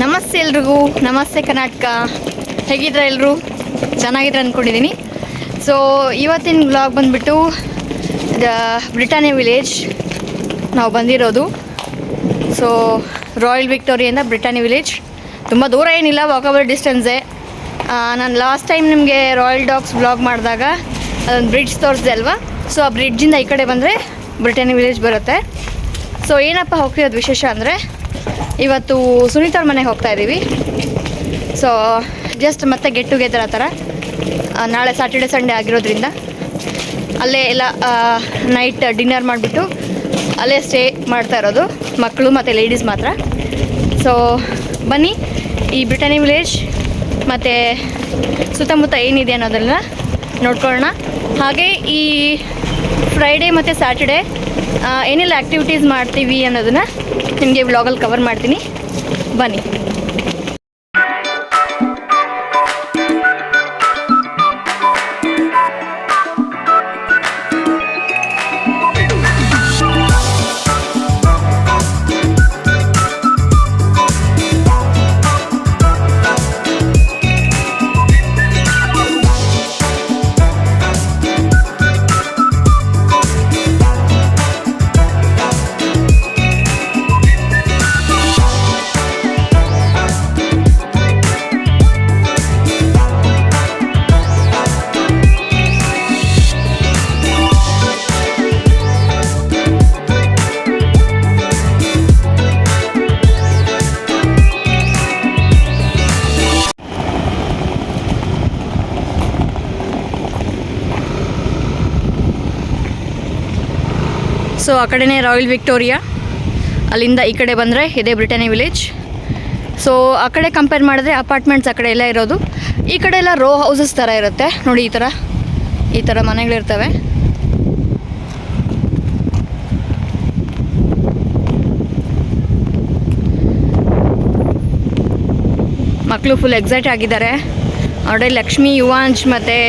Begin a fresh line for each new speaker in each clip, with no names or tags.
ನಮಸ್ತೆ ಎಲ್ರಿಗೂ, ನಮಸ್ತೆ ಕರ್ನಾಟಕ. ಹೇಗಿದ್ರೆ ಎಲ್ಲರೂ ಚೆನ್ನಾಗಿದ್ರೆ ಅಂದ್ಕೊಂಡಿದ್ದೀನಿ. ಸೊ ಇವತ್ತಿನ ವ್ಲಾಗ್ ಬಂದುಬಿಟ್ಟು ಬ್ರಿಟಾನಿಯಾ ವಿಲೇಜ್ ನಾವು ಬಂದಿರೋದು. ಸೊ ರಾಯಲ್ ವಿಕ್ಟೋರಿಯಿಂದ ಬ್ರಿಟಾನಿಯಾ ವಿಲೇಜ್ ತುಂಬ ದೂರ ಏನಿಲ್ಲ, ವಾಕಬಲ್ ಡಿಸ್ಟೆನ್ಸೇ. ನಾನು ಲಾಸ್ಟ್ ಟೈಮ್ ನಿಮಗೆ ರಾಯಲ್ ಡಾಗ್ಸ್ ವ್ಲಾಗ್ ಮಾಡಿದಾಗ ಅದೊಂದು ಬ್ರಿಡ್ಜ್ ತೋರಿಸಿದೆ ಅಲ್ವಾ. ಸೊ ಆ ಬ್ರಿಡ್ಜಿಂದ ಈ ಕಡೆ ಬಂದರೆ ಬ್ರಿಟಾನಿಯಾ ವಿಲೇಜ್ ಬರುತ್ತೆ. ಸೊ ಏನಪ್ಪ ಹೋಗ್ತಿರೋದು ವಿಶೇಷ ಅಂದರೆ, ಇವತ್ತು ಸುನೀತವ್ರ ಮನೆಗೆ ಹೋಗ್ತಾ ಇದ್ದೀವಿ. ಸೊ ಜಸ್ಟ್ ಮತ್ತೆ ಗೆಟ್ ಟುಗೆದರ್ ಆ ಥರ. ನಾಳೆ ಸ್ಯಾಟರ್ಡೆ ಸಂಡೇ ಆಗಿರೋದ್ರಿಂದ ಅಲ್ಲೇ ಎಲ್ಲ ನೈಟ್ ಡಿನ್ನರ್ ಮಾಡಿಬಿಟ್ಟು ಅಲ್ಲೇ ಸ್ಟೇ ಮಾಡ್ತಾ ಇರೋದು, ಮಕ್ಕಳು ಮತ್ತು ಲೇಡೀಸ್ ಮಾತ್ರ. ಸೊ ಬನ್ನಿ ಈ ಬ್ರಿಟಾನಿಯಾ ವಿಲೇಜ್ ಮತ್ತು ಸುತ್ತಮುತ್ತ ಏನಿದೆ ಅನ್ನೋದನ್ನು ನೋಡ್ಕೊಳ್ಳೋಣ. ಹಾಗೆ ಈ ಫ್ರೈಡೇ ಮತ್ತು ಸ್ಯಾಟರ್ಡೇ ಏನೆಲ್ಲ ಆ್ಯಕ್ಟಿವಿಟೀಸ್ ಮಾಡ್ತೀವಿ ಅನ್ನೋದನ್ನು ನಿಮಗೆ ವ್ಲಾಗಲ್ಲಿ ಕವರ್ ಮಾಡ್ತೀನಿ, ಬನ್ನಿ. ಸೊ ಆ ಕಡೆನೇ ರಾಯಲ್ ವಿಕ್ಟೋರಿಯಾ, ಅಲ್ಲಿಂದ ಈ ಕಡೆ ಬಂದರೆ ಇದೇ ಬ್ರಿಟಾನಿಯಾ ವಿಲೇಜ್. ಸೊ ಆ ಕಡೆ ಕಂಪೇರ್ ಮಾಡಿದ್ರೆ ಅಪಾರ್ಟ್ಮೆಂಟ್ಸ್ ಆ ಕಡೆ ಎಲ್ಲ ಇರೋದು, ಈ ಕಡೆ ಎಲ್ಲ ರೋ ಹೌಸಸ್ ಥರ ಇರುತ್ತೆ ನೋಡಿ. ಈ ಥರ ಮನೆಗಳಿರ್ತವೆ. ಮಕ್ಕಳು ಫುಲ್ ಎಕ್ಸೈಟ್ ಆಗಿದ್ದಾರೆ. ಅವರೇ ಲಕ್ಷ್ಮಿ, ಯುವಾಂಜ್ ಮತ್ತು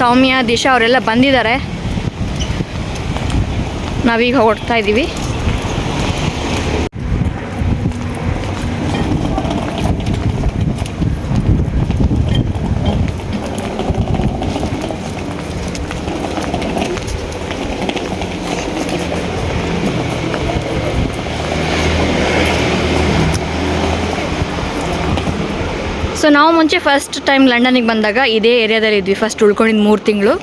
ಸೌಮ್ಯ, ದಿಶಾ ಅವರೆಲ್ಲ ಬಂದಿದ್ದಾರೆ. ನಾವೀಗ ಹೊರಡ್ತಾ ಇದ್ದೀವಿ. ಸೊ ನಾವು ಮುಂಚೆ ಫಸ್ಟ್ ಟೈಮ್ ಲಂಡನಿಗೆ ಬಂದಾಗ ಇದೇ ಏರಿಯಾದಲ್ಲಿ ಇದ್ವಿ, ಫಸ್ಟ್ ಉಳ್ಕೊಂಡಿದ್ದು 3 ತಿಂಗಳು.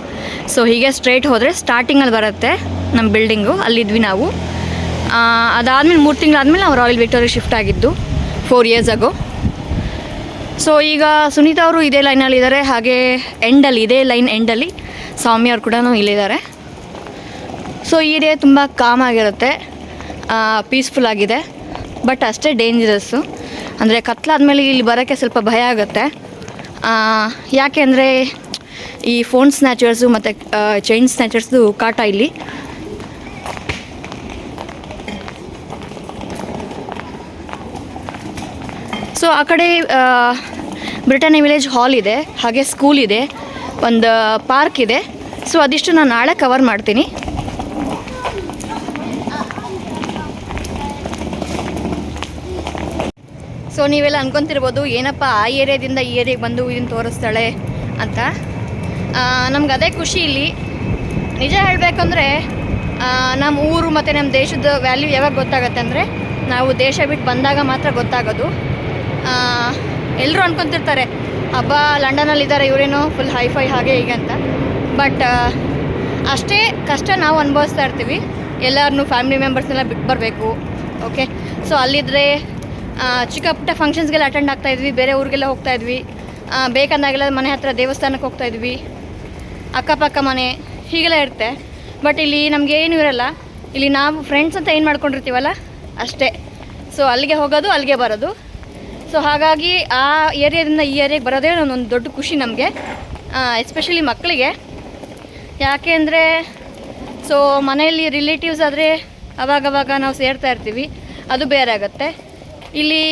ಸೊ ಹೀಗೆ ಸ್ಟ್ರೈಟ್ ಹೋದರೆ ಸ್ಟಾರ್ಟಿಂಗಲ್ಲಿ ಬರುತ್ತೆ ನಮ್ಮ ಬಿಲ್ಡಿಂಗು, ಅಲ್ಲಿದ್ವಿ ನಾವು. ಅದಾದಮೇಲೆ 3 ತಿಂಗಳಾದಮೇಲೆ ನಾವು ರಾಯಲ್ ವಿಕ್ಟೋರಿಯಾ ಶಿಫ್ಟ್ ಆಗಿದ್ದು 4 years ago. ಸೊ ಈಗ ಸುನೀತಾ ಅವರು ಇದೇ ಲೈನಲ್ಲಿದ್ದಾರೆ, ಹಾಗೆ ಎಂಡಲ್ಲಿ ಇದೇ ಲೈನ್ ಎಂಡಲ್ಲಿ ಸೌಮ್ಯ ಅವ್ರು ಕೂಡ ಇಲ್ಲಿದ್ದಾರೆ. ಸೊ ಈ ಏರಿಯಾ ತುಂಬ ಕಾಮ್ ಆಗಿರುತ್ತೆ, ಪೀಸ್ಫುಲ್ ಆಗಿದೆ, ಬಟ್ ಅಷ್ಟೇ ಡೇಂಜರಸ್ಸು. ಅಂದರೆ ಕತ್ಲಾದ್ಮೇಲೆ ಇಲ್ಲಿ ಬರೋಕ್ಕೆ ಸ್ವಲ್ಪ ಭಯ ಆಗುತ್ತೆ. ಯಾಕೆ ಅಂದರೆ ಈ ಫೋನ್ ಸ್ನ್ಯಾಚರ್ಸು ಮತ್ತು ಚೈನ್ ಸ್ನ್ಯಾಚರ್ಸ್ದು ಕಾಟ ಇಲ್ಲಿ. ಸೊ ಆ ಕಡೆ ಬ್ರಿಟಾನಿಯಾ ವಿಲೇಜ್ ಹಾಲ್ ಇದೆ, ಹಾಗೆ ಸ್ಕೂಲ್ ಇದೆ, ಒಂದು ಪಾರ್ಕ್ ಇದೆ. ಸೊ ಅದಿಷ್ಟು ನಾನು ನಾಳೆ ಕವರ್ ಮಾಡ್ತೀನಿ. ಸೊ ನೀವೆಲ್ಲ ಅನ್ಕೊತಿರ್ಬೋದು, ಏನಪ್ಪ ಆ ಏರಿಯಾದಿಂದ ಈ ಏರಿಯಾಗೆ ಬಂದು ಇದನ್ನು ತೋರಿಸ್ತಾಳೆ ಅಂತ. ನಮ್ಗೆ ಅದೇ ಖುಷಿ ಇಲ್ಲಿ. ನಿಜ ಹೇಳಬೇಕಂದ್ರೆ ನಮ್ಮ ಊರು ಮತ್ತು ನಮ್ಮ ದೇಶದ ವ್ಯಾಲ್ಯೂ ಯಾವಾಗ ಗೊತ್ತಾಗತ್ತೆ ಅಂದರೆ, ನಾವು ದೇಶ ಬಿಟ್ಟು ಬಂದಾಗ ಮಾತ್ರ ಗೊತ್ತಾಗೋದು. ಎಲ್ಲರೂ ಅನ್ಕೊತಿರ್ತಾರೆ, ಹಬ್ಬ ಲಂಡನಲ್ಲಿದ್ದಾರೆ ಇವರೇನೋ ಫುಲ್ ಹೈಫೈ ಹಾಗೆ ಹೀಗೆ ಅಂತ. ಬಟ್ ಅಷ್ಟೇ ಕಷ್ಟ ನಾವು ಅನುಭವಿಸ್ತಾ ಇರ್ತೀವಿ. ಎಲ್ಲರನ್ನೂ ಫ್ಯಾಮಿಲಿ ಮೆಂಬರ್ಸ್ನೆಲ್ಲ ಬಿಟ್ಟು ಬರಬೇಕು. ಓಕೆ, ಸೊ ಅಲ್ಲಿದ್ದರೆ ಚಿಕ್ಕ ಪುಟ್ಟ ಫಂಕ್ಷನ್ಸ್ಗೆಲ್ಲ ಅಟೆಂಡ್ ಆಗ್ತಾಯಿದ್ವಿ, ಬೇರೆ ಊರಿಗೆಲ್ಲ ಹೋಗ್ತಾಯಿದ್ವಿ. ಬೇಕಂದಾಗೆಲ್ಲ ಮನೆ ಹತ್ರ ದೇವಸ್ಥಾನಕ್ಕೆ ಹೋಗ್ತಾಯಿದ್ವಿ, ಅಕ್ಕಪಕ್ಕ ಮನೆ ಹೀಗೆಲ್ಲ ಇರುತ್ತೆ. ಬಟ್ ಇಲ್ಲಿ ನಮಗೆ ಏನು ಇರಲ್ಲ. ಇಲ್ಲಿ ನಾವು ಫ್ರೆಂಡ್ಸ್ ಅಂತ ಏನು ಮಾಡ್ಕೊಂಡಿರ್ತೀವಲ್ಲ ಅಷ್ಟೇ. ಸೊ ಅಲ್ಲಿಗೆ ಹೋಗೋದು, ಅಲ್ಲಿಗೆ ಬರೋದು. ಸೊ ಹಾಗಾಗಿ ಆ ಏರಿಯಾದಿಂದ ಈ ಏರಿಯಾಗೆ ಬರೋದೇ ಒಂದು ದೊಡ್ಡ ಖುಷಿ ನಮಗೆ, ಎಸ್ಪೆಷಲಿ ಮಕ್ಕಳಿಗೆ. ಯಾಕೆ ಅಂದರೆ ಸೊ ಮನೆಯಲ್ಲಿ ರಿಲೇಟಿವ್ಸ್ ಆದರೆ ಅವಾಗವಾಗ ನಾವು ಸೇರ್ತಾ ಇರ್ತೀವಿ, ಅದು ಬೇರೆ ಆಗುತ್ತೆ. ಇಲ್ಲಿ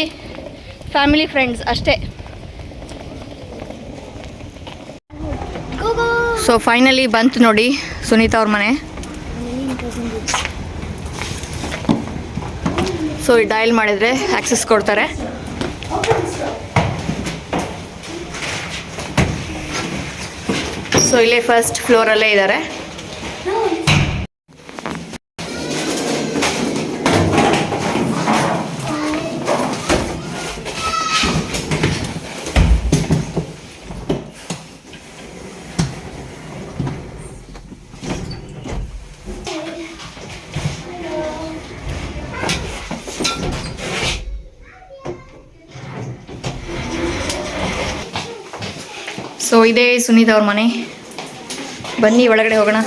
ಫ್ಯಾಮಿಲಿ ಫ್ರೆಂಡ್ಸ್ ಅಷ್ಟೇ. ಸೊ ಫೈನಲಿ ಬಂತು ನೋಡಿ ಸುನೀತಾ ಅವ್ರ ಮನೆ. ಸೊ ಡಯಲ್ ಮಾಡಿದರೆ ಆಕ್ಸೆಸ್ ಕೊಡ್ತಾರೆ. ಸೊ ಇಲ್ಲೇ ಫಸ್ಟ್ ಫ್ಲೋರಲ್ಲೇ ಇದ್ದಾರೆ. ಸೊ ಇದೇ ಸುನೀತಾ ಅವ್ರ ಮನೆ. ಬನ್ನಿ ಒಳಗಡೆ ಹೋಗೋಣ.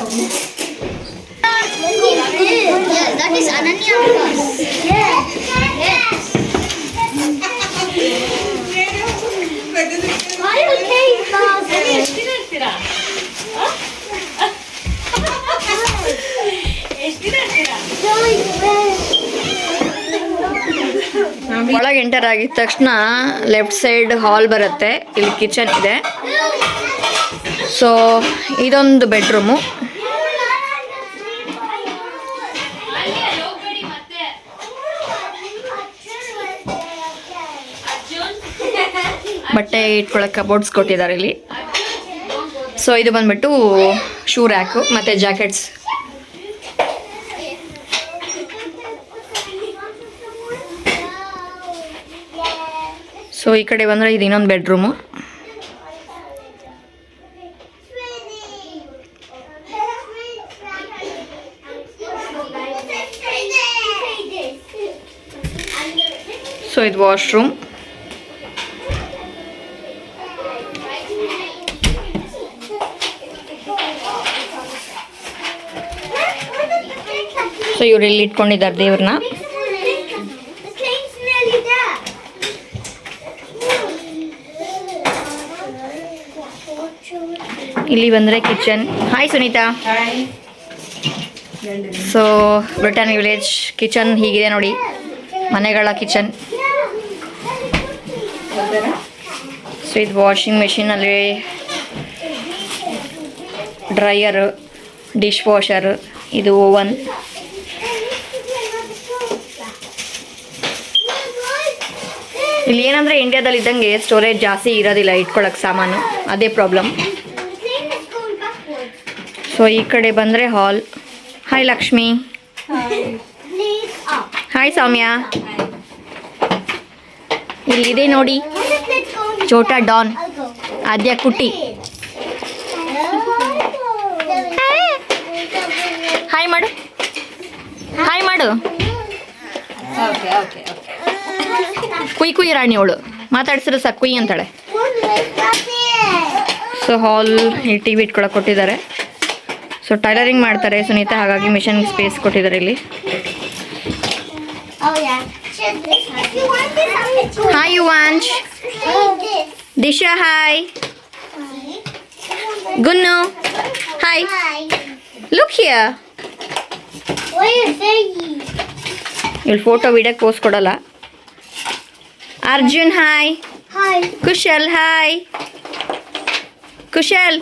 ಒಳಗೆ ಎಂಟರ್ ಆಗಿದ ತಕ್ಷಣ ಲೆಫ್ಟ್ ಸೈಡ್ ಹಾಲ್ ಬರುತ್ತೆ. ಇಲ್ಲಿ ಕಿಚನ್ ಇದೆ. ಸೊ ಇದೊಂದು ಬೆಡ್ರೂಮು. ಬಟ್ಟೆ ಇಟ್ಕೊಳ್ಳೋಕೆ ಕಬೋರ್ಡ್ಸ್ ಕೊಟ್ಟಿದ್ದಾರೆ ಇಲ್ಲಿ. ಸೊ ಇದು ಬಂದ್ಬಿಟ್ಟು ಶೂ ರ್ಯಾಕು ಮತ್ತು ಜಾಕೆಟ್ಸ್. ಸೊ ಈ ಕಡೆ ಬಂದರೆ ಇದು ಇನ್ನೊಂದು ಬೆಡ್ರೂಮು. ಸೊ ಇದು ವಾಶ್ರೂಮ್. ಸೊ ಇವರೆಲ್ಲಿ ಇಟ್ಕೊಂಡಿದ್ದಾರೆ ದೇವ್ರನ್ನ. ಇಲ್ಲಿ ಬಂದರೆ kitchen. Hi Sunita. So Britannia village kitchen ಹೀಗಿದೆ ನೋಡಿ, ಮನೆಗಳ ಕಿಚನ್. ಸೊ ಇದು ವಾಷಿಂಗ್ ಮೆಷಿನಲ್ಲಿ ಡ್ರೈಯರು, ಡಿಶ್ ವಾಷರ್, ಇದು ಓವನ್. ಇಲ್ಲಿ ಏನಂದರೆ ಇಂಡಿಯಾದಲ್ಲಿ ಇದ್ದಂಗೆ ಸ್ಟೋರೇಜ್ ಜಾಸ್ತಿ ಇರೋದಿಲ್ಲ ಇಟ್ಕೊಳ್ಳೋಕೆ ಸಾಮಾನು, ಅದೇ ಪ್ರಾಬ್ಲಮ್. ಸೊ ಈ ಕಡೆ ಬಂದರೆ ಹಾಲ್. ಹಾಯ್ ಲಕ್ಷ್ಮಿ. ಹಾಯ್ ಸೌಮ್ಯ. ಇಲ್ಲಿದೆ ನೋಡಿ ಛೋಟಾ ಡಾನ್, ಆದ್ಯ ಕುಟ್ಟಿ. ಹಾಯ್ ಮಾಡು, ಹಾಯ್ ಮಾಡು. ಕುಯ್ ಕುಯ್ ರಾಣಿ ಅವಳು, ಮಾತಾಡ್ಸಿದ್ರೆ ಸಾಕು ಕುಯ್ ಅಂತಾಳೆ. ಸೊ ಹಾಲ್ ಈ ಟಿ ವಿ ಇಟ್ಕೊಳಕ್ಕೆ ಕೊಟ್ಟಿದ್ದಾರೆ. ಸೊ ಟೈಲರಿಂಗ್ ಮಾಡ್ತಾರೆ ಸುನೀತಾ, ಹಾಗಾಗಿ ಮಿಷನ್ ಸ್ಪೇಸ್ ಕೊಟ್ಟಿದ್ದಾರೆ ಇಲ್ಲಿ. Hi Yuvansh. Disha hi. Gunnu hi. Look here. ಇಲ್ಲಿ ಫೋಟೋ ವಿಡಿಯೋಕ್ಕೆ ಪೋಸ್ಟ್ ಕೊಡಲ್ಲ. ಅರ್ಜುನ್ ಹಾಯ್. ಕುಶಲ್ ಹಾಯ್. ಕುಶಲ್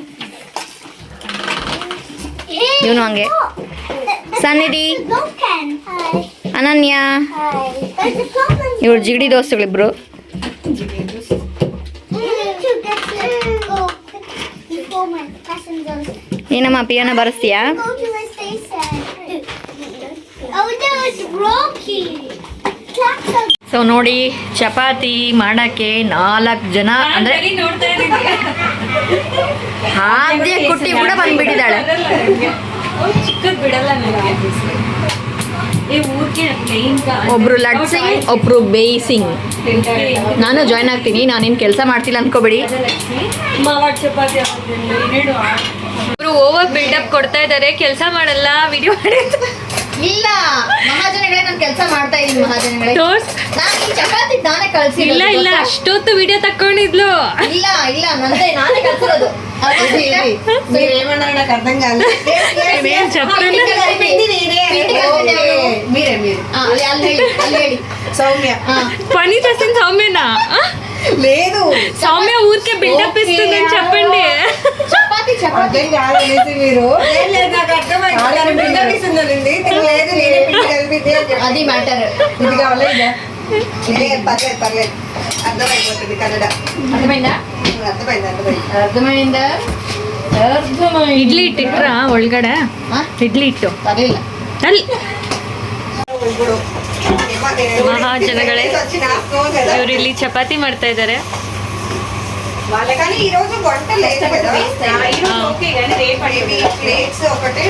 ಇವನು ಹಂಗೆ. ಸನ್ನಿಧಿ, ಅನನ್ಯ, ಇವ್ರು ಜಿಗಡಿ ದೋಸ್ತುಗಳಿಬ್ರು. ಏನಮ್ಮ ಪಿಯಾನೋ ಬರೆಸ್ತೀಯಾ? ಸೊ ನೋಡಿ ಚಪಾತಿ ಮಾಡಕ್ಕೆ 4 ಜನ ಅಂದ್ರೆ ಆದ್ಯ ಕುಟ್ಟಿ ಕೂಡ ಬಂದ್ಬಿಟ್ಟಿದ್ದಾಳೆ. ಒಬ್ರು ಲಡ್ಸಿಂಗ್, ಒಬ್ರು ಬೇಯಿಸಿಂಗ್. ನಾನು ಜಾಯ್ನ್ ಆಗ್ತೀನಿ, ನಾನೇನು ಕೆಲಸ ಮಾಡ್ತಿಲ್ಲ ಅನ್ಕೋಬೇಡಿ. ಇಬ್ರು
ಓವರ್ ಬಿಲ್ಡಪ್ ಕೊಡ್ತಾ ಇದ್ದಾರೆ, ಕೆಲಸ ಮಾಡಲ್ಲ, ವಿಡಿಯೋ ಮಾಡಿ.
ಇಲ್ಲ ಮಹಾಜನಗಳೇ, ನಾನು ಕೆಲಸ ಮಾಡ್ತಾ ಇದ್ದೀನಿ ಮಹಾಜನಗಳೇ.
ತೋರ್ಸ್.
ನಾನು ಈ ಚಪಾತಿ ನಾನೇ ಕಳ್ಸಿರೋದು.
ಇಲ್ಲ ಇಲ್ಲ, ಅಷ್ಟೊತ್ತು ವಿಡಿಯೋ ತಕೊಂಡಿದ್ಲು.
ಇಲ್ಲ ಇಲ್ಲ, ನಂದೇ, ನಾನೇ ಕಳ್ಸಿರೋದು.
సౌమ్య
పని చేసిన సౌమ్యనా?
లేదు,
సౌమ్య ఊరికే బిల్డప్ ఇస్తుందని చెప్పండి.
చపాతి చపాతి
కాదనేసి మీరు నాకు అర్థమైంది.
అది మ్యాటర్.
ఇది కావాలా ఇదా? పర్లేదు పర్లేదు, అర్థమైపోతుంది కన్నడ.
అర్థమైందా?
అర్థమైంది.
ಇಡ್ಲಿ ಇಟ್ಟಿಟ್ರಾ ಒಳಗಡೆ? ಇಡ್ಲಿ ಇಟ್ಟು
ತರಲಿಲ್ಲ.
ಅಲ್ಲಿ ಮಹಾಜನಗಳೇ, ಇವ್ರು ಇಲ್ಲಿ ಚಪಾತಿ ಮಾಡ್ತಾ ಇದ್ದಾರೆ.
కానీ ఈ రోజు వంట లేదు కదా, ఈ రోజు ఓకే కానీ రేపు ప్లేట్స్ ఒకటే.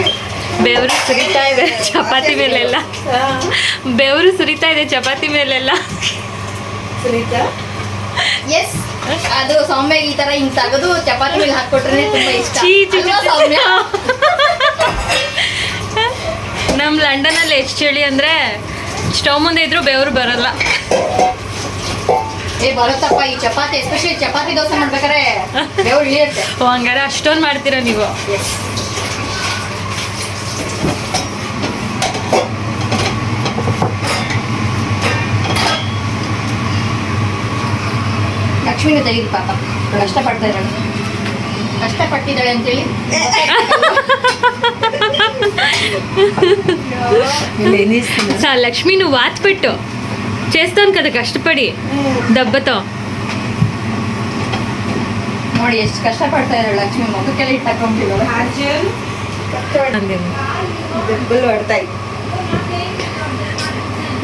ಬೆವರು ಸುರಿತಾ ಇದೆ ಚಪಾತಿ ಮೇಲೆಲ್ಲ, ಬೆವರು ಸುರಿತಾ ಇದೆ ಚಪಾತಿ ಮೇಲೆಲ್ಲ.
ಸುನೀತಾ
ಎಸ್, ಅದು ಸೌಮ್ಯ ಈ ತರ ಹಿಂಗ್ ತೆಗೆದು ಚಪಾತಿ ಮೇಲೆ ಹಾಕೊಟ್ರೆ ತುಂಬಾ ಇಷ್ಟ.
ಅಲ್ವಾ
ಸೌಮ್ಯ?
ನಮ್ಮ ಲಂಡನಲ್ಲಿ ಎಷ್ಟು ಚಳಿ ಅಂದರೆ ಸ್ಟವ್ ಮುಂದೆ ಇದ್ರೂ ಬೆವರು ಬರಲ್ಲ.
ಏ ಬರುತ್ತಪ್ಪ, ಈ ಚಪಾತಿ ಎಸ್ಪೆಷಲಿ ಚಪಾತಿ ದೋಸೆ ಮಾಡ್ಬೇಕಾರೆ ಬೆವರು ಇಳಿಯುತ್ತೆ.
ಓ ಹಂಗಾರೆ ಅಷ್ಟೊಂದು ಮಾಡ್ತೀರಾ ನೀವು?
ಲಕ್ಷ್ಮಿನ ತೆಗೀರಿ ಪಾಪ, ಕಷ್ಟಪಡ್ತಾ ಇದ್ದಾಳೆ, ಕಷ್ಟಪಟ್ಟಿದ್ದಾಳೆ ಅಂತೇಳಿ.
లక్ష్మి నువ్వు వాచ్ పెట్టు, చేస్తాను కదా కష్టపడి దెబ్బతో.
ನೋಡಿ ಎಷ್ಟು ಕಷ್ಟಪಡ್ತಾ ಇದ್ದಾಳೆ ಲಕ್ಷ್ಮಿ, ಮಗಕ್ಕೆಲ್ಲ ಇಟ್ಟು ಹಾಕೊಂಡಿದ್ದಾಳೆ.
దెబ్బలు పడతాయి.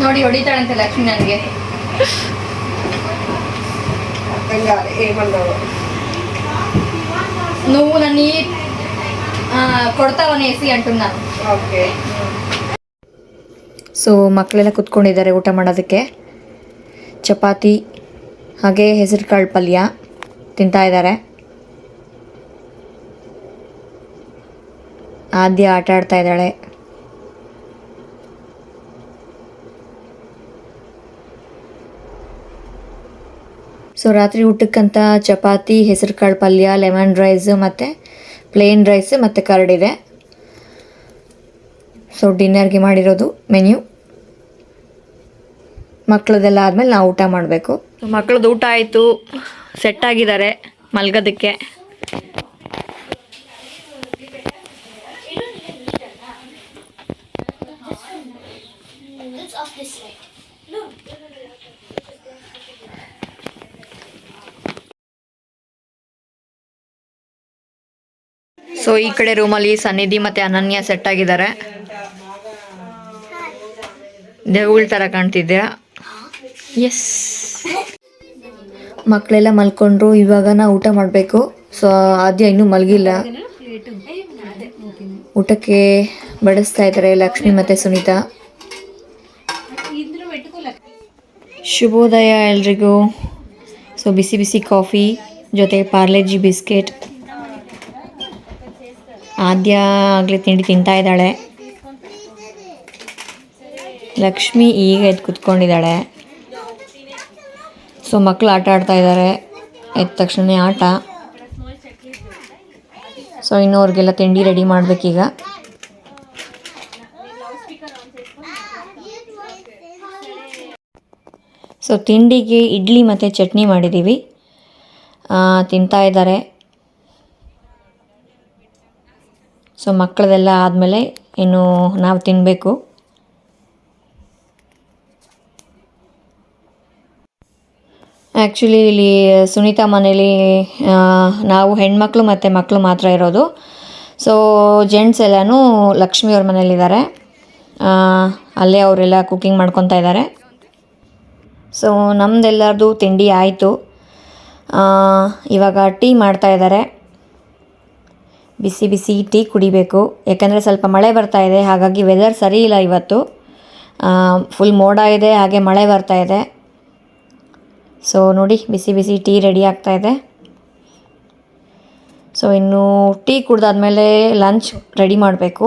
ನೋಡಿ ಹೊಡಿತಾಳಂತೆ ಲಕ್ಷ್ಮಿ ನನಗೆ.
అర్థం కాదు ఏమన్నావు.
నువ్వు నన్ను కొడతావనేసి అంటున్నాను.
ఓకే.
ಸೊ ಮಕ್ಕಳೆಲ್ಲ ಕುತ್ಕೊಂಡಿದ್ದಾರೆ ಊಟ ಮಾಡೋದಕ್ಕೆ. ಚಪಾತಿ ಹಾಗೆ ಹೆಸರು ಕಾಳು ಪಲ್ಯ ತಿಂತಾ ಇದ್ದಾರೆ. ಆದ್ಯ ಆಟ ಆಡ್ತಾ ಇದ್ದಾಳೆ. ಸೊ ರಾತ್ರಿ ಊಟಕ್ಕಂತ ಚಪಾತಿ, ಹೆಸರು ಕಾಳು ಪಲ್ಯ, ಲೆಮನ್ ರೈಸ್ ಮತ್ತು ಪ್ಲೇನ್ ರೈಸ್ ಮತ್ತು ಕರ್ಡ್ ಇದೆ. ಸೊ ಡಿನ್ನರ್ಗೆ ಮಾಡಿರೋದು ಮೆನ್ಯೂ. ಮಕ್ಕಳದೆಲ್ಲ ಆದಮೇಲೆ ನಾವು ಊಟ ಮಾಡಬೇಕು.
ಮಕ್ಕಳದ್ದು ಊಟ ಆಯಿತು, ಸೆಟ್ ಆಗಿದ್ದಾರೆ ಮಲ್ಗೋದಕ್ಕೆ.
ಸೊ ಈ ಕಡೆ ರೂಮಲ್ಲಿ ಸನ್ನಿಧಿ ಮತ್ತು ಅನನ್ಯ ಸೆಟ್ ಆಗಿದ್ದಾರೆ. ದೇವುಗಳ ಥರ ಕಾಣ್ತಿದ್ದೀರಾ? ಎಸ್. ಮಕ್ಕಳೆಲ್ಲ ಮಲ್ಕೊಂಡ್ರು, ಇವಾಗ ನಾವು ಊಟ ಮಾಡಬೇಕು. ಸೊ ಆದ್ಯ ಇನ್ನೂ ಮಲಗಿಲ್ಲ. ಊಟಕ್ಕೆ ಬಡಿಸ್ತಾ ಇದ್ದಾರೆ ಲಕ್ಷ್ಮಿ ಮತ್ತು ಸುನೀತಾ. ಶುಭೋದಯ ಎಲ್ರಿಗೂ. ಸೊ ಬಿಸಿ ಬಿಸಿ ಕಾಫಿ ಜೊತೆ ಪಾರ್ಲೆಜಿ ಬಿಸ್ಕೆಟ್. ಆದ್ಯ ಆಗಲೇ ತಿಂಡಿ ತಿಂತಾ ಇದ್ದಾಳೆ. ಲಕ್ಷ್ಮಿ ಈಗ ಎದ್ದು ಕುತ್ಕೊಂಡಿದ್ದಾಳೆ. ಸೊ ಮಕ್ಕಳು ಆಟ ಆಡ್ತಾ ಇದ್ದಾರೆ. ಎದ್ದ ತಕ್ಷಣ ಆಟ. ಸೊ ಇನ್ನು ಅವ್ರಿಗೆಲ್ಲ ತಿಂಡಿ ರೆಡಿ ಮಾಡಬೇಕೀಗ. ಸೊ ತಿಂಡಿಗೆ ಇಡ್ಲಿ ಮತ್ತು ಚಟ್ನಿ ಮಾಡಿದ್ದೀವಿ. ತಿಂತಾ ಇದ್ದಾರೆ. ಸೊ ಮಕ್ಕಳದೆಲ್ಲ ಆದಮೇಲೆ ಇನ್ನು ನಾವು ತಿನ್ನಬೇಕು. ಆ್ಯಕ್ಚುಲಿ ಇಲ್ಲಿ ಸುನೀತಾ ಮನೇಲಿ ನಾವು ಹೆಣ್ಮಕ್ಳು ಮತ್ತು ಮಕ್ಕಳು ಮಾತ್ರ ಇರೋದು. ಸೊ ಜೆಂಟ್ಸ್ ಎಲ್ಲನೂ ಲಕ್ಷ್ಮಿಯವ್ರ ಮನೇಲಿದ್ದಾರೆ. ಅಲ್ಲೇ ಅವರೆಲ್ಲ ಕುಕ್ಕಿಂಗ್ ಮಾಡ್ಕೊತಾ ಇದ್ದಾರೆ. ಸೊ ನಮ್ಮದೆಲ್ಲರದು ತಿಂಡಿ ಆಯಿತು. ಇವಾಗ ಟೀ ಮಾಡ್ತಾ ಇದ್ದಾರೆ. ಬಿಸಿ ಬಿಸಿ ಟೀ ಕುಡಿಬೇಕು. ಯಾಕಂದರೆ ಸ್ವಲ್ಪ ಮಳೆ ಬರ್ತಾ ಇದೆ, ಹಾಗಾಗಿ ವೆದರ್ ಸರಿ ಇಲ್ಲ ಇವತ್ತು. ಫುಲ್ ಮೋಡ ಇದೆ, ಹಾಗೆ ಮಳೆ ಬರ್ತಾ ಇದೆ. ಸೊ ನೋಡಿ, ಬಿಸಿ ಬಿಸಿ ಟೀ ರೆಡಿ ಆಗ್ತಾ ಇದೆ. ಸೊ ಇನ್ನು ಟೀ ಕುಡ್ದಾದ್ಮೇಲೆ ಲಂಚ್ ರೆಡಿ ಮಾಡಬೇಕು.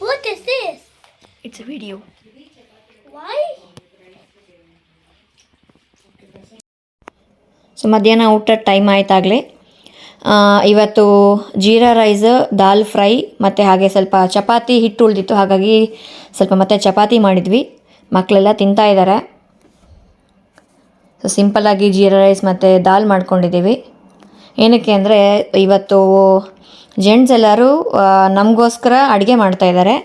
What is this?
It's a video.
Why?
So ಮಧ್ಯಾಹ್ನ ಊಟದ ಟೈಮ್ ಆಯ್ತಾಗಲೇ. ಇವತ್ತು ಜೀರಾ ರೈಸ್, ದಾಲ್ ಫ್ರೈ ಮತ್ತು ಹಾಗೆ ಸ್ವಲ್ಪ ಚಪಾತಿ ಹಿಟ್ಟು ಉಳಿದಿತ್ತು, ಹಾಗಾಗಿ ಸ್ವಲ್ಪ ಮತ್ತೆ ಚಪಾತಿ ಮಾಡಿದ್ವಿ. ಮಕ್ಕಳೆಲ್ಲ ತಿಂತಾ ಇದ್ದಾರೆ. ಸೊ ಸಿಂಪಲ್ಲಾಗಿ ಜೀರಾ ರೈಸ್ ಮತ್ತು ದಾಲ್ ಮಾಡ್ಕೊಂಡಿದ್ದೀವಿ. ಏನಕ್ಕೆ ಅಂದರೆ ಇವತ್ತು ಜೆಂಟ್ಸ್ ಎಲ್ಲರೂ ನಮಗೋಸ್ಕರ ಅಡುಗೆ ಮಾಡ್ತಾಯಿದ್ದಾರೆ.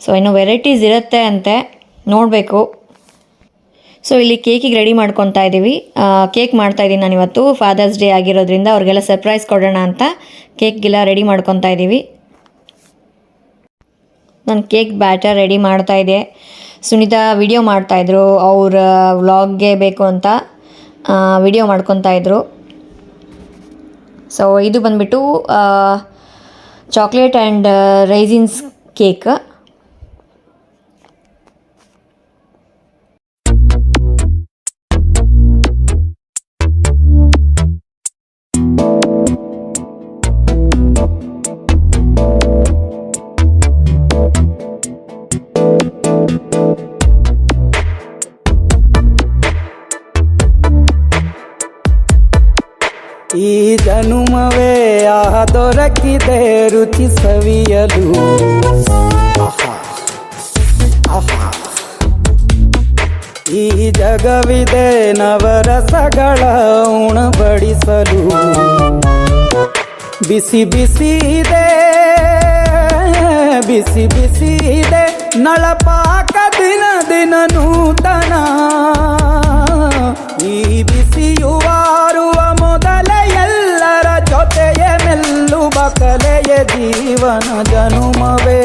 ಸೊ ಇನ್ನೂ ವೆರೈಟೀಸ್ ಇರುತ್ತೆ ಅಂತೆ, ನೋಡಬೇಕು. ಸೊ ಇಲ್ಲಿ ಕೇಕಿಗೆ ರೆಡಿ ಮಾಡ್ಕೊತಾ ಇದ್ದೀವಿ. ಕೇಕ್ ಮಾಡ್ತಾಯಿದ್ದೀನಿ ನಾನು ಇವತ್ತು. ಫಾದರ್ಸ್ ಡೇ ಆಗಿರೋದ್ರಿಂದ ಅವ್ರಿಗೆಲ್ಲ ಸರ್ಪ್ರೈಸ್ ಕೊಡೋಣ ಅಂತ ಕೇಕ್ಗೆಲ್ಲ ರೆಡಿ ಮಾಡ್ಕೊತಾ ಇದ್ದೀವಿ. ನಾನು ಕೇಕ್ ಬ್ಯಾಟರ್ ರೆಡಿ ಮಾಡ್ತಾಯಿದ್ದೆ. ಸುನೀತಾ ವಿಡಿಯೋ ಮಾಡ್ತಾಯಿದ್ರು, ಅವ್ರ ವ್ಲಾಗ್ಗೆ ಬೇಕು ಅಂತ ವಿಡಿಯೋ ಮಾಡ್ಕೊತಾಯಿದ್ರು. ಸೊ ಇದು ಬಂದುಬಿಟ್ಟು ಚಾಕ್ಲೇಟ್ ಆ್ಯಂಡ್ ರೈಸಿನ್ಸ್ ಕೇಕ್.
ಈ ಜನುಮವೇ ಆಹ ದೊರಕಿದೆ ರುಚಿ ಸವಿಯಲು. ಆಹಾ ಆಹಾ. ಈ ಜಗವಿದೆ ನವರಸಗಳ ಉಣಬಡಿಸಲು. ಬಿಸಿ ಬಿಸಿ ಇದೆ, ಬಿಸಿ ಬಿಸಿ ಇದೆ ನಳಪಾಕ ದಿನ ದಿನ ನೂತನ. ಈ ಬಿಸಿಯುವಾರುವ ಮೊದಲೇ ಎಲ್ಲರ ಜೊತೆಯ ಮೆಲ್ಲುವ ಕಲೆಯ ಜೀವನ ಜನುಮವೇ.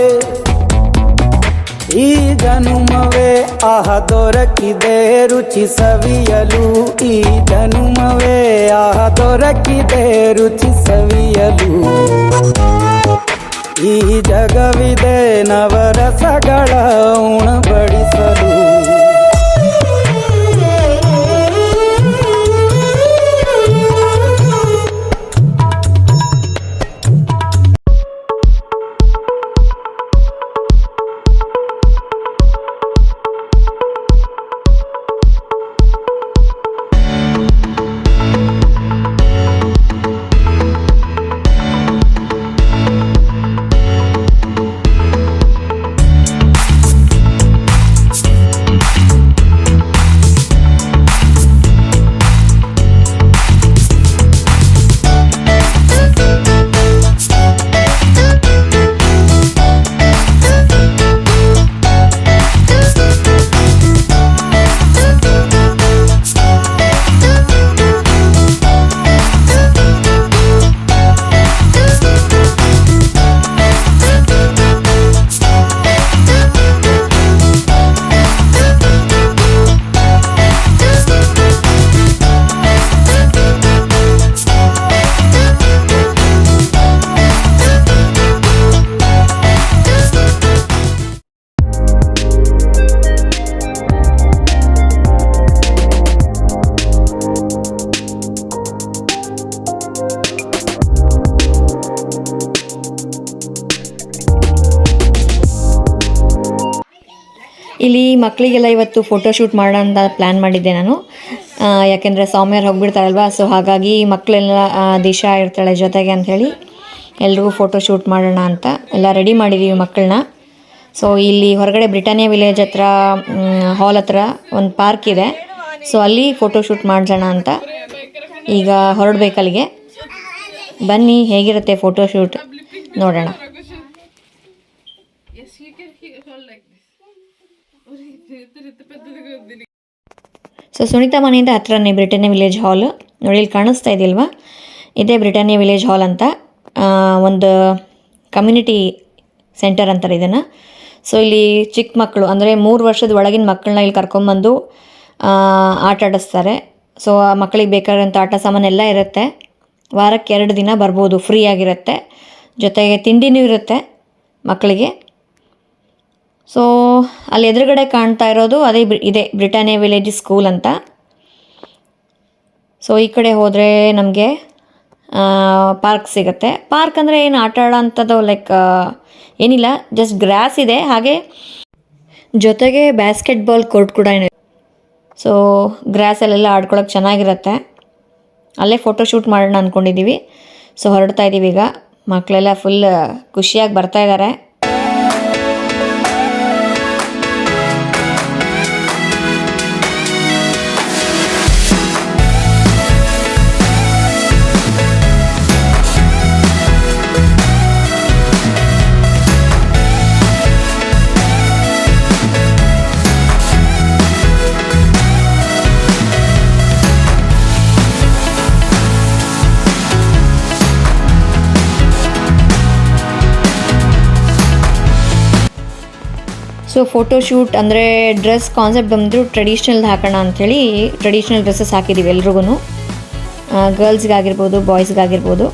ಈ ಜನುಮವೇ ಆಹ ದೊರಕಿದೆ ರುಚಿ ಸವಿಯಲು. ಈ ಜನುಮವೇ ಆಹ ದೊರಕಿದೆ ರುಚಿ ಸವಿಯಲು. ಈ ಜಗವಿದೆ ನವರಸಗಳ ಉಣಬಡಿಸಲು.
ಇಲ್ಲಿ ಮಕ್ಕಳಿಗೆಲ್ಲ ಇವತ್ತು ಫೋಟೋಶೂಟ್ ಮಾಡೋಣ ಅಂತ ಪ್ಲ್ಯಾನ್ ಮಾಡಿದ್ದೆ ನಾನು. ಯಾಕೆಂದರೆ ಸೌಮ್ಯರು ಹೋಗ್ಬಿಡ್ತಾರಲ್ವ, ಸೊ ಹಾಗಾಗಿ ಮಕ್ಕಳೆಲ್ಲ ದಿಶಾ ಇರ್ತಾಳೆ ಜೊತೆಗೆ ಅಂಥೇಳಿ ಎಲ್ರಿಗೂ ಫೋಟೋಶೂಟ್ ಮಾಡೋಣ ಅಂತ ಎಲ್ಲ ರೆಡಿ ಮಾಡಿದ್ದೀವಿ ಮಕ್ಕಳನ್ನ. ಸೊ ಇಲ್ಲಿ ಹೊರಗಡೆ ಬ್ರಿಟಾನಿಯಾ ವಿಲೇಜ್ ಹತ್ರ ಹಾಲ್ ಹತ್ರ ಒಂದು ಪಾರ್ಕ್ ಇದೆ, ಸೊ ಅಲ್ಲಿ ಫೋಟೋಶೂಟ್ ಮಾಡಿಸೋಣ ಅಂತ ಈಗ ಹೊರಡ್ಬೇಕಲ್ಲಿಗೆ. ಬನ್ನಿ ಹೇಗಿರುತ್ತೆ ಫೋಟೋಶೂಟ್ ನೋಡೋಣ. ಸೊ ಸುನೀತಾ ಮನೆಯಿಂದ ಹತ್ರನೇ ಬ್ರಿಟಾನಿಯಾ ವಿಲೇಜ್ ಹಾಲ್ ನೋಡಿ, ಇಲ್ಲಿ ಕಾಣಿಸ್ತಾ ಇದೆಯಲ್ವಾ, ಇದೇ ಬ್ರಿಟಾನಿಯಾ ವಿಲೇಜ್ ಹಾಲ್ ಅಂತ. ಒಂದು ಕಮ್ಯುನಿಟಿ ಸೆಂಟರ್ ಅಂತಾರೆ ಇದನ್ನು. ಸೊ ಇಲ್ಲಿ ಚಿಕ್ಕ ಮಕ್ಕಳು ಅಂದರೆ 3 ವರ್ಷದ ಒಳಗಿನ ಮಕ್ಕಳನ್ನ ಇಲ್ಲಿ ಕರ್ಕೊಂಬಂದು ಆಟ ಆಡಿಸ್ತಾರೆ. ಸೊ ಆ ಮಕ್ಕಳಿಗೆ ಬೇಕಾದಂಥ ಆಟ ಸಾಮಾನೆಲ್ಲ ಇರುತ್ತೆ. ವಾರಕ್ಕೆ 2 ದಿನ ಬರ್ಬೋದು, ಫ್ರೀ ಆಗಿರುತ್ತೆ, ಜೊತೆಗೆ ತಿಂಡಿನೂ ಇರುತ್ತೆ ಮಕ್ಕಳಿಗೆ. ಸೊ ಅಲ್ಲಿ ಎದುರುಗಡೆ ಕಾಣ್ತಾ ಇರೋದು ಇದೆ ಬ್ರಿಟಾನಿಯಾ ವಿಲೇಜ್ ಸ್ಕೂಲ್ ಅಂತ. ಸೊ ಈ ಕಡೆ ಹೋದರೆ ನಮಗೆ ಪಾರ್ಕ್ ಸಿಗುತ್ತೆ. ಪಾರ್ಕ್ ಅಂದರೆ ಏನು ಆಟ ಆಡೋ ಅಂಥದ್ದು ಲೈಕ್ ಏನಿಲ್ಲ, ಜಸ್ಟ್ ಗ್ರಾಸ್ ಇದೆ, ಹಾಗೆ ಜೊತೆಗೆ ಬ್ಯಾಸ್ಕೆಟ್ಬಾಲ್ ಕೋರ್ಟ್ ಕೂಡ ಇದೆ. ಸೊ ಗ್ರಾಸಲ್ಲೆಲ್ಲ ಆಡ್ಕೊಳಕ್ಕೆ ಚೆನ್ನಾಗಿರುತ್ತೆ. ಅಲ್ಲೇ ಫೋಟೋಶೂಟ್ ಮಾಡೋಣ ಅಂದ್ಕೊಂಡಿದ್ದೀವಿ. ಸೊ ಹೊರಡ್ತಾ ಇದ್ದೀವಿ ಈಗ. ಮಕ್ಕಳೆಲ್ಲ ಫುಲ್ ಖುಷಿಯಾಗಿ ಬರ್ತಾ ಇದ್ದಾರೆ. ಸೊ ಫೋಟೋಶೂಟ್ ಅಂದರೆ ಡ್ರೆಸ್ ಕಾನ್ಸೆಪ್ಟ್ ಬಂದು ಟ್ರೆಡಿಷ್ನಲ್ ಹಾಕೋಣ ಅಂಥೇಳಿ ಟ್ರೆಡಿಷ್ನಲ್ ಡ್ರೆಸ್ಸಸ್ ಹಾಕಿದ್ದೀವಿ ಎಲ್ರಿಗೂ, ಗರ್ಲ್ಸ್ಗಾಗಿರ್ಬೋದು ಬಾಯ್ಸ್ಗಾಗಿರ್ಬೋದು.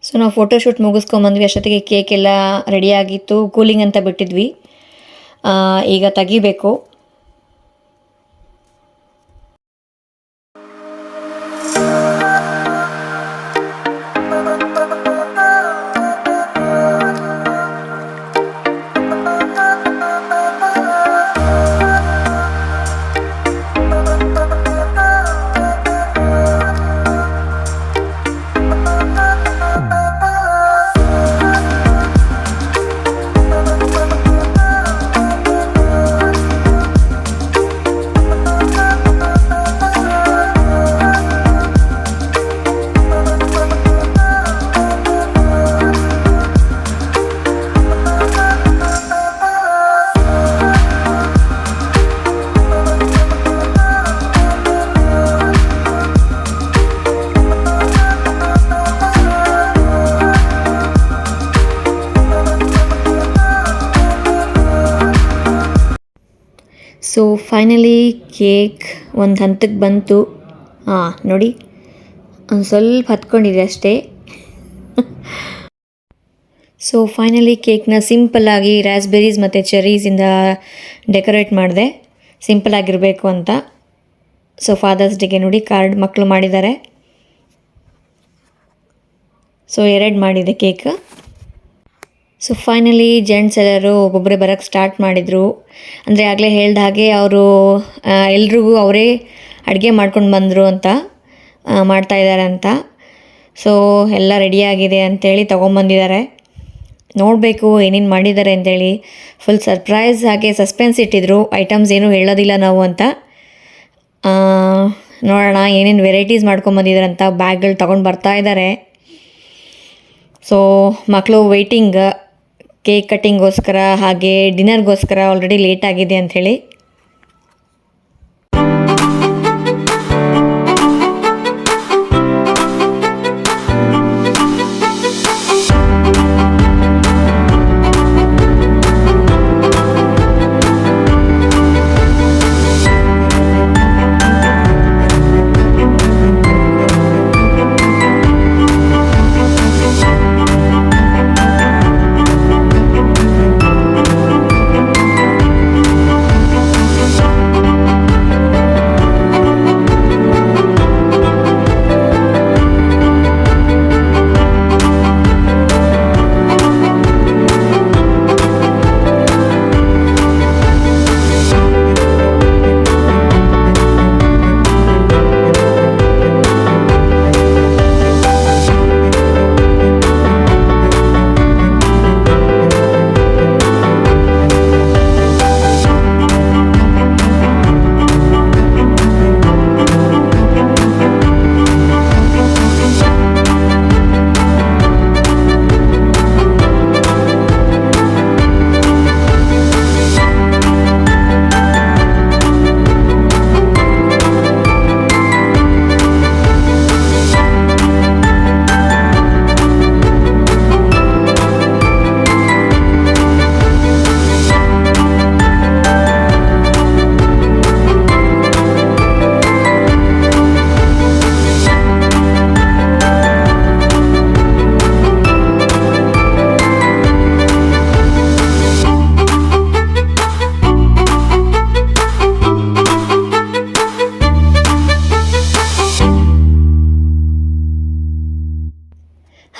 ಸೊ ನಾವು ಫೋಟೋಶೂಟ್ ಮುಗಿಸ್ಕೊಂಬಂದ್ವಿ. ಅಷ್ಟೊತ್ತಿಗೆ ಕೇಕ್ ಎಲ್ಲ ರೆಡಿಯಾಗಿತ್ತು, ಕೂಲಿಂಗ್ ಅಂತ ಬಿಟ್ಟಿದ್ವಿ. ಈಗ ತೆಗಿಬೇಕು. ಸೊ ಫೈನಲಿ ಕೇಕ್ ಒಂದು ಹಂತಕ್ಕೆ ಬಂತು. ನೋಡಿ ಒಂದು ಸ್ವಲ್ಪ ಹತ್ಕೊಂಡಿದೆ ಅಷ್ಟೇ. ಸೊ ಫೈನಲಿ ಕೇಕ್ನ ಸಿಂಪಲ್ಲಾಗಿ ರಾಸ್ಬೆರೀಸ್ ಮತ್ತು ಚೆರೀಸಿಂದ ಡೆಕೋರೇಟ್ ಮಾಡಿದೆ, ಸಿಂಪಲ್ಲಾಗಿರಬೇಕು ಅಂತ. ಸೊ ಫಾದರ್ಸ್ ಡೇಗೆ ನೋಡಿ ಕಾರ್ಡ್ ಮಕ್ಕಳು ಮಾಡಿದ್ದಾರೆ.
ಸೊ 2 ಮಾಡಿದೆ ಕೇಕ್. ಸೊ ಫೈನಲಿ ಜೆಂಟ್ಸ್ ಎಲ್ಲರೂ ಒಬ್ಬೊಬ್ಬರೇ ಬರೋಕ್ಕೆ ಸ್ಟಾರ್ಟ್ ಮಾಡಿದರು. ಅಂದರೆ ಆಗಲೇ ಹೇಳ್ದ ಹಾಗೆ ಅವರು ಎಲ್ರಿಗೂ ಅವರೇ ಅಡುಗೆ ಮಾಡ್ಕೊಂಡು ಬಂದರು ಅಂತ ಮಾಡ್ತಾಯಿದ್ದಾರೆ ಅಂತ. ಸೊ ಎಲ್ಲ ರೆಡಿಯಾಗಿದೆ ಅಂಥೇಳಿ ತೊಗೊಂಬಂದಿದ್ದಾರೆ. ನೋಡಬೇಕು ಏನೇನು ಮಾಡಿದ್ದಾರೆ ಅಂಥೇಳಿ. ಫುಲ್ ಸರ್ಪ್ರೈಸ್ ಹಾಗೆ ಸಸ್ಪೆನ್ಸ್ ಇಟ್ಟಿದ್ರು, ಐಟಮ್ಸ್ ಏನೂ ಹೇಳೋದಿಲ್ಲ ನಾವು ಅಂತ. ನೋಡೋಣ ಏನೇನು ವೆರೈಟೀಸ್ ಮಾಡ್ಕೊಂಬಂದಿದ್ದಾರೆ ಅಂತ. ಬ್ಯಾಗ್ಗಳು ತೊಗೊಂಡು ಬರ್ತಾ ಇದ್ದಾರೆ. ಸೊ ಮಕ್ಕಳು ವೆಯ್ಟಿಂಗ್ ಕೇಕ್ ಕಟ್ಟಿಂಗೋಸ್ಕರ ಹಾಗೆ ಡಿನ್ನರ್ಗೋಸ್ಕರ. ಆಲ್ರೆಡಿ ಲೇಟ್ ಆಗಿದೆ ಅಂಥೇಳಿ.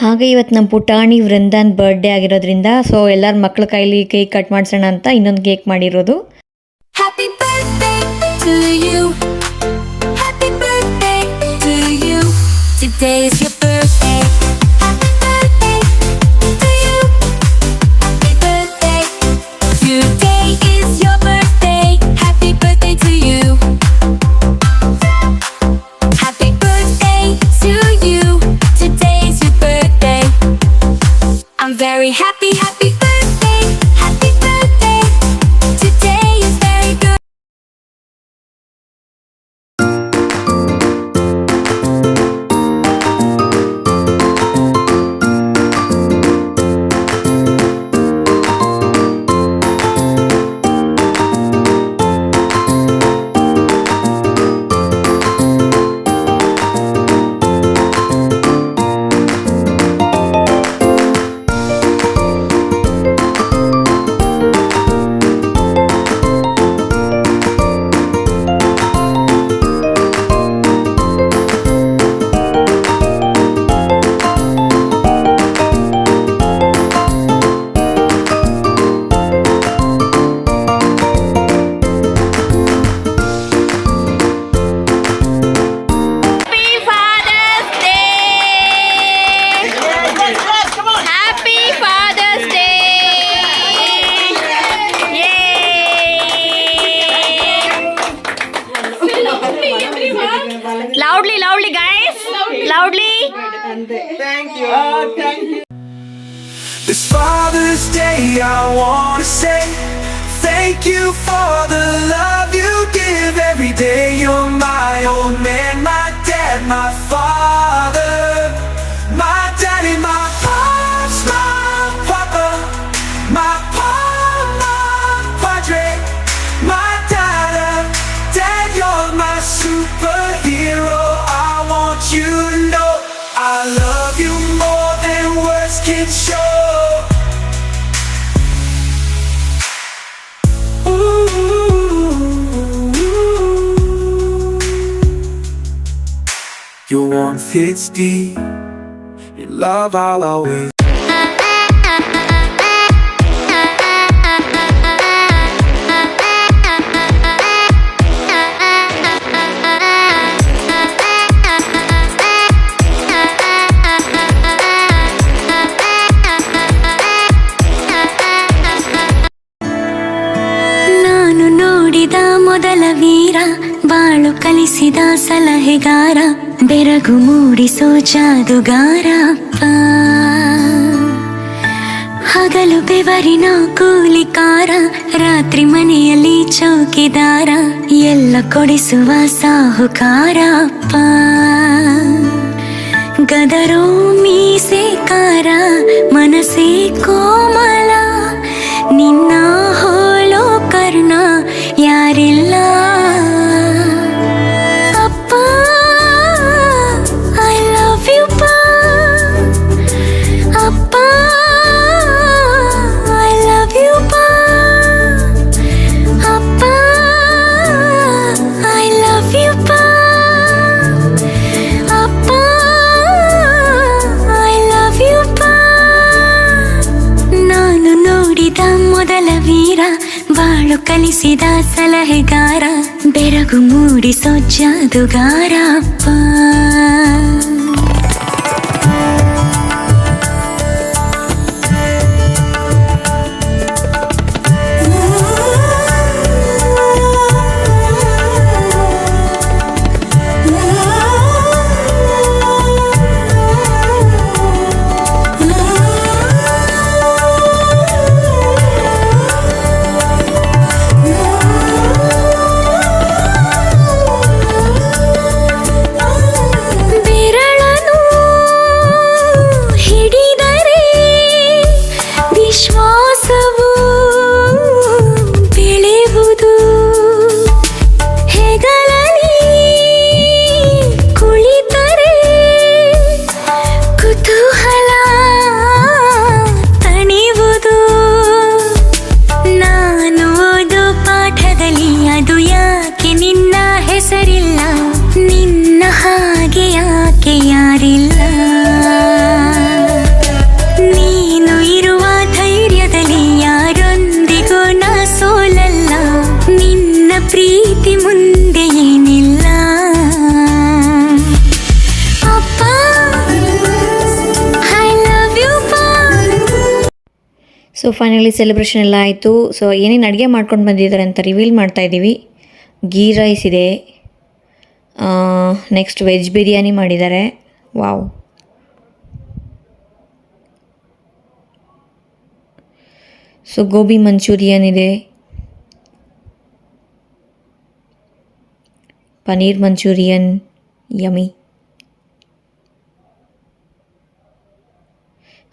ಹಾಗೆ ಇವತ್ತು ನಮ್ಮ ಪುಟಾಣಿ ವೃಂದಾನ್ ಬರ್ಡೇ ಆಗಿರೋದ್ರಿಂದ ಸೊ ಎಲ್ಲರ ಮಕ್ಕಳ ಕೈಲಿ ಕೇಕ್ ಕಟ್ ಮಾಡಿಸೋಣ ಅಂತ ಇನ್ನೊಂದು ಕೇಕ್ ಮಾಡಿರೋದು.
Happy birthday to you. Happy birthday to you. Today is your birthday. Happy birthday to you. Happy birthday. Today is your birthday. Happy birthday to you. Happy birthday to you. Today is your birthday. I'm very happy, happy birthday. Happy birthday. Today is very good.
Loudly guys, loudly.
Thank you.
This Father's Day I wanna say thank you for the love you give every day. You're my old man, my dad, my father, my daddy, my pops, my papa, my palm, my padre, my dada. Dad, you're my superhero. I want you to know I love you more than words can show. Your warmth hits deep, your love I'll always.
ನಾನು ನೋಡಿದ ಮೊದಲ ವೀರ, ಬಾಳು ಕಲಿಸಿದ ಸಲಹೆಗಾರ, ಬೆರಗು ಮೂಡಿಸೋ ಜಾದುಗಾರ ಅಪ್ಪ. ಹಗಲು ಬೆವರಿನ ಕೂಲಿಕಾರ, ರಾತ್ರಿ ಮನೆಯಲ್ಲಿ ಚೌಕಿದಾರ, ಎಲ್ಲ ಕೊಡಿಸುವ ಸಾಹುಕಾರ ಅಪ್ಪ. ಗದರೋ ಮೀಸೆಕಾರ, ಮನಸ್ಸೇ ಕೋಮಲ, ನಿನ್ನ ಹೋಲೋ ಕರ್ಣ ಯಾರಿಲ್ಲ ಅಪ್ಪ. ಐ ಲವ್ ಯು ಪಾ ಅಪ್ಪ, ಐ ಲವ್ ಯು ಪಾ ಅಪ್ಪ, ಐ ಲವ್ ಯು ಪಾ ಅಪ್ಪ, ಐ ಲವ್ ಯು ಪಾ. ನಾನು ನೋಡಿದ ಮೊದಲ ವೀರ, ಬಾಳು ಕಲಿಸಿದ ಸಲಹೆಗಾರ, ಬೆರಗು ಮೂಡಿಸೋ ಜಾದುಗಾರ ಅಪ್ಪ. ಬೆರಳನು ಹಿಡಿದರೆ ವಿಶ್ವಾಸವು ಬೆಳೆಯುವುದು, ಹೆಗಲಲ್ಲಿ ಕುಳಿತರೆ ಕುತೂಹಲ ತಣಿವುದು. ನಾನು ಓದೋ ಪಾಠದಲ್ಲಿ ಅದು ಯಾಕೆ ನಿನ್ನ ಹೆಸರಿಲ್ಲ, ನಿನ್ನ ಹಾಗೆ ಯಾಕೆ ಯಾರಿಲ್ಲ. ನೀನು ಇರುವ ಧೈರ್ಯದಲ್ಲಿ ಯಾರೊಂದಿಗೂ ನಾ ಸೋಲಲ್ಲ, ನಿನ್ನ ಪ್ರೀತಿ ಮುಂದೆ ಏನಿಲ್ಲ ಅಪ್ಪ. ಐ ಲವ್ ಯು ಪಾ.
ಸೊ ಫೈನಲಿ ಸೆಲೆಬ್ರೇಷನ್ ಎಲ್ಲ ಆಯಿತು. ಸೊ ಏನೇನು ಅಡುಗೆ ಮಾಡ್ಕೊಂಡು ಬಂದಿದ್ದಾರೆ ಅಂತ ರಿವೀಲ್ ಮಾಡ್ತಾ ಇದ್ದೀವಿ. ಗೀ ರೈಸ್ ಇದೆ, ನೆಕ್ಸ್ಟ್ ವೆಜ್ ಬಿರಿಯಾನಿ ಮಾಡಿದ್ದಾರೆ. ವಾವ್. ಸೊ ಗೋಬಿ ಮಂಚೂರಿಯನ್ ಇದೆ, ಪನೀರ್ ಮಂಚೂರಿಯನ್, ಯಮಿ.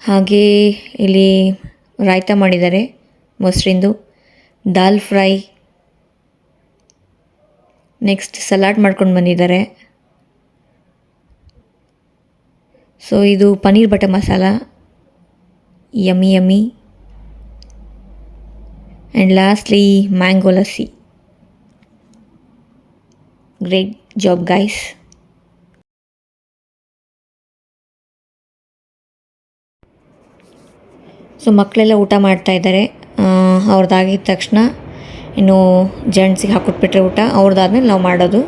ಹಾಗೆ ಇಲ್ಲಿ ರಾಯ್ತ ಮಾಡಿದ್ದಾರೆ ಮೊಸರಿಂದು, ದಾಲ್ ಫ್ರೈ, ನೆಕ್ಸ್ಟ್ ಸಲಾಡ್ ಮಾಡ್ಕೊಂಡು ಬಂದಿದ್ದಾರೆ. ಸೊ ಇದು paneer butter masala, yummy yummy. And lastly mango lassi. Great job guys. So ಮಕ್ಕಳೆಲ್ಲ ಊಟ ಮಾಡ್ತಾ ಇದ್ದಾರೆ. ಅವ್ರದ್ದಾಗಿದ್ದ ತಕ್ಷಣ ಇನ್ನು ಜೆಂಟ್ಸಿಗೆ ಹಾಕ್ಕೊಟ್ಬಿಟ್ರೆ ಊಟ, ಅವ್ರದ್ದಾದ್ಮೇಲೆ ನಾವು ಮಾಡೋದು.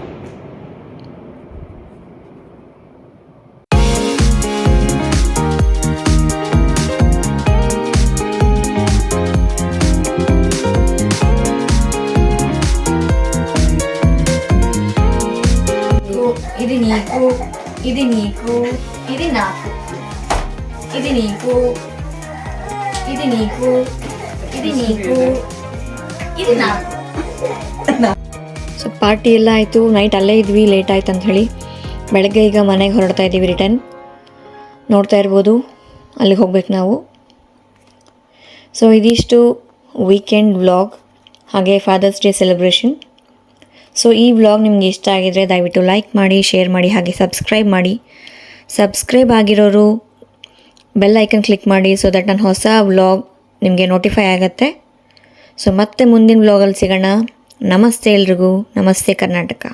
ఇది నీకు, ఇది నీకు, ఇది నాకు, ఇది నీకు, ఇది నీకు, ఇది నీకు, ಇದು నాకు.
ಸೊ ಪಾರ್ಟಿ ಎಲ್ಲ ಆಯಿತು. ನೈಟ್ ಅಲ್ಲೇ ಇದ್ವಿ, ಲೇಟ್ ಆಯ್ತು ಅಂತ ಹೇಳಿ. ಬೆಳಗ್ಗೆ ಈಗ ಮನೆಗೆ ಹೊರಡ್ತಾ ಇದ್ದೀವಿ ರಿಟರ್ನ್. ನೋಡ್ತಾ ಇರ್ಬೋದು, ಅಲ್ಲಿಗೆ ಹೋಗ್ಬೇಕು ನಾವು. ಸೊ ಇದಿಷ್ಟು ವೀಕೆಂಡ್ ವ್ಲಾಗ್, ಹಾಗೆ ಫಾದರ್ಸ್ ಡೇ ಸೆಲೆಬ್ರೇಷನ್. ಸೊ ಈ ವ್ಲಾಗ್ ನಿಮ್ಗೆ ಇಷ್ಟ ಆಗಿದರೆ ದಯವಿಟ್ಟು ಲೈಕ್ ಮಾಡಿ, ಶೇರ್ ಮಾಡಿ, ಹಾಗೆ ಸಬ್ಸ್ಕ್ರೈಬ್ ಮಾಡಿ. ಸಬ್ಸ್ಕ್ರೈಬ್ ಆಗಿರೋರು ಬೆಲ್ ಐಕನ್ ಕ್ಲಿಕ್ ಮಾಡಿ, ಸೊ ದಟ್ ನನ್ನ ಹೊಸ ವ್ಲಾಗ್ ನಿಮಗೆ ನೋಟಿಫೈ ಆಗುತ್ತೆ. ಸೊ ಮತ್ತೆ ಮುಂದಿನ ವ್ಲಾಗಲ್ಲಿ ಸಿಗೋಣ. ನಮಸ್ತೆ ಎಲ್ರಿಗೂ. ನಮಸ್ತೆ ಕರ್ನಾಟಕ.